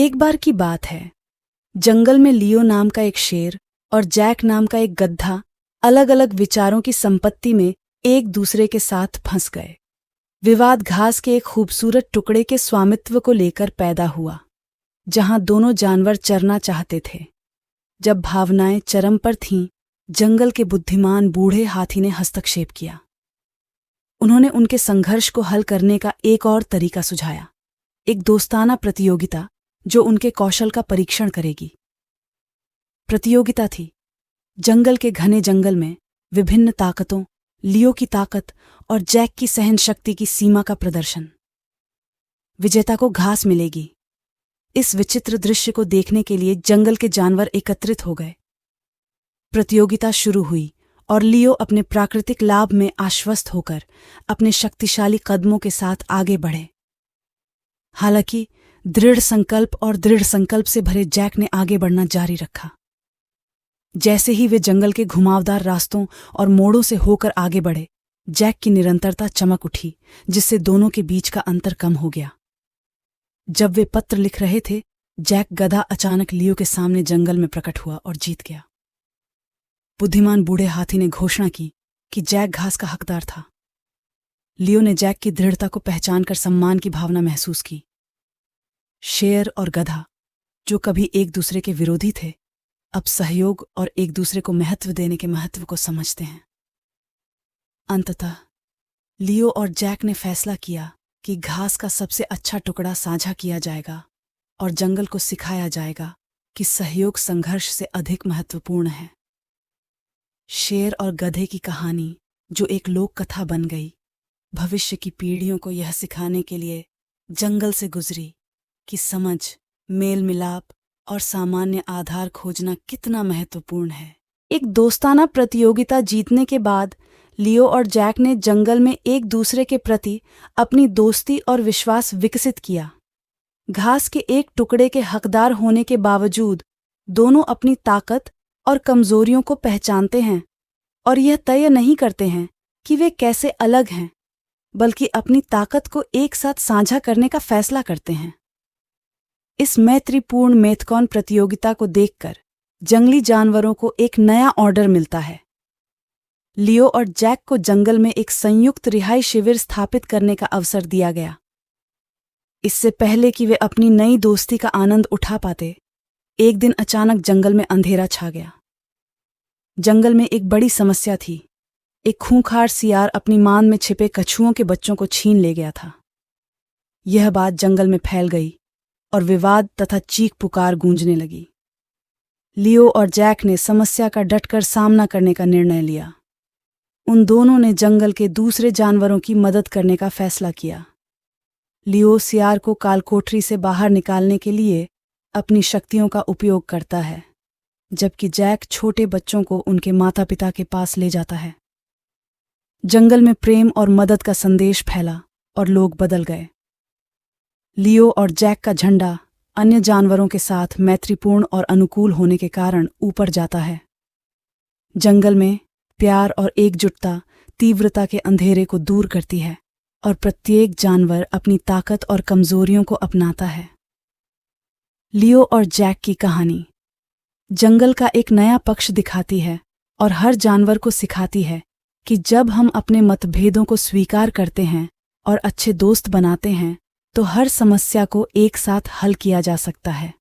एक बार की बात है, जंगल में लियो नाम का एक शेर और जैक नाम का एक गधा अलग अलग विचारों की संपत्ति में एक दूसरे के साथ फंस गए। विवाद घास के एक खूबसूरत टुकड़े के स्वामित्व को लेकर पैदा हुआ, जहां दोनों जानवर चरना चाहते थे। जब भावनाएं चरम पर थीं, जंगल के बुद्धिमान बूढ़े हाथी ने हस्तक्षेप किया। उन्होंने उनके संघर्ष को हल करने का एक और तरीका सुझाया, एक दोस्ताना प्रतियोगिता जो उनके कौशल का परीक्षण करेगी। प्रतियोगिता थी जंगल के घने जंगल में विभिन्न ताकतों, लियो की ताकत और जैक की सहन शक्ति की सीमा का प्रदर्शन। विजेता को घास मिलेगी। इस विचित्र दृश्य को देखने के लिए जंगल के जानवर एकत्रित हो गए। प्रतियोगिता शुरू हुई और लियो अपने प्राकृतिक लाभ में आश्वस्त होकर अपने शक्तिशाली कदमों के साथ आगे बढ़े। हालांकि दृढ़ संकल्प से भरे जैक ने आगे बढ़ना जारी रखा। जैसे ही वे जंगल के घुमावदार रास्तों और मोड़ों से होकर आगे बढ़े, जैक की निरंतरता चमक उठी, जिससे दोनों के बीच का अंतर कम हो गया। जब वे पत्र लिख रहे थे, जैक गधा अचानक लियो के सामने जंगल में प्रकट हुआ और जीत गया। बुद्धिमान बूढ़े हाथी ने घोषणा की कि जैक घास का हकदार था। लियो ने जैक की दृढ़ता को पहचानकर सम्मान की भावना महसूस की। शेर और गधा, जो कभी एक दूसरे के विरोधी थे, अब सहयोग और एक दूसरे को महत्व देने के महत्व को समझते हैं। अंततः लियो और जैक ने फैसला किया कि घास का सबसे अच्छा टुकड़ा साझा किया जाएगा और जंगल को सिखाया जाएगा कि सहयोग संघर्ष से अधिक महत्वपूर्ण है। शेर और गधे की कहानी, जो एक लोक कथा बन गई, भविष्य की पीढ़ियों को यह सिखाने के लिए जंगल से गुजरी कि समझ, मेल मिलाप और सामान्य आधार खोजना कितना महत्वपूर्ण है। एक दोस्ताना प्रतियोगिता जीतने के बाद लियो और जैक ने जंगल में एक दूसरे के प्रति अपनी दोस्ती और विश्वास विकसित किया। घास के एक टुकड़े के हकदार होने के बावजूद दोनों अपनी ताकत और कमजोरियों को पहचानते हैं और यह तय नहीं करते हैं कि वे कैसे अलग हैं, बल्कि अपनी ताकत को एक साथ साझा करने का फैसला करते हैं। इस मैत्रीपूर्ण मैथकॉन प्रतियोगिता को देखकर जंगली जानवरों को एक नया ऑर्डर मिलता है। लियो और जैक को जंगल में एक संयुक्त रिहाई शिविर स्थापित करने का अवसर दिया गया। इससे पहले कि वे अपनी नई दोस्ती का आनंद उठा पाते, एक दिन अचानक जंगल में अंधेरा छा गया। जंगल में एक बड़ी समस्या थी। एक खूंखार सियार अपनी मान में छिपे कछुओं के बच्चों को छीन ले गया था। यह बात जंगल में फैल गई और विवाद तथा चीख पुकार गूंजने लगी। लियो और जैक ने समस्या का डटकर सामना करने का निर्णय लिया। उन दोनों ने जंगल के दूसरे जानवरों की मदद करने का फैसला किया। लियो सियार को कालकोठरी से बाहर निकालने के लिए अपनी शक्तियों का उपयोग करता है, जबकि जैक छोटे बच्चों को उनके माता पिता के पास ले जाता है। जंगल में प्रेम और मदद का संदेश फैला और लोग बदल गए। लियो और जैक का झंडा अन्य जानवरों के साथ मैत्रीपूर्ण और अनुकूल होने के कारण ऊपर जाता है। जंगल में प्यार और एकजुटता तीव्रता के अंधेरे को दूर करती है और प्रत्येक जानवर अपनी ताकत और कमजोरियों को अपनाता है। लियो और जैक की कहानी जंगल का एक नया पक्ष दिखाती है और हर जानवर को सिखाती है कि जब हम अपने मतभेदों को स्वीकार करते हैं और अच्छे दोस्त बनाते हैं, तो हर समस्या को एक साथ हल किया जा सकता है।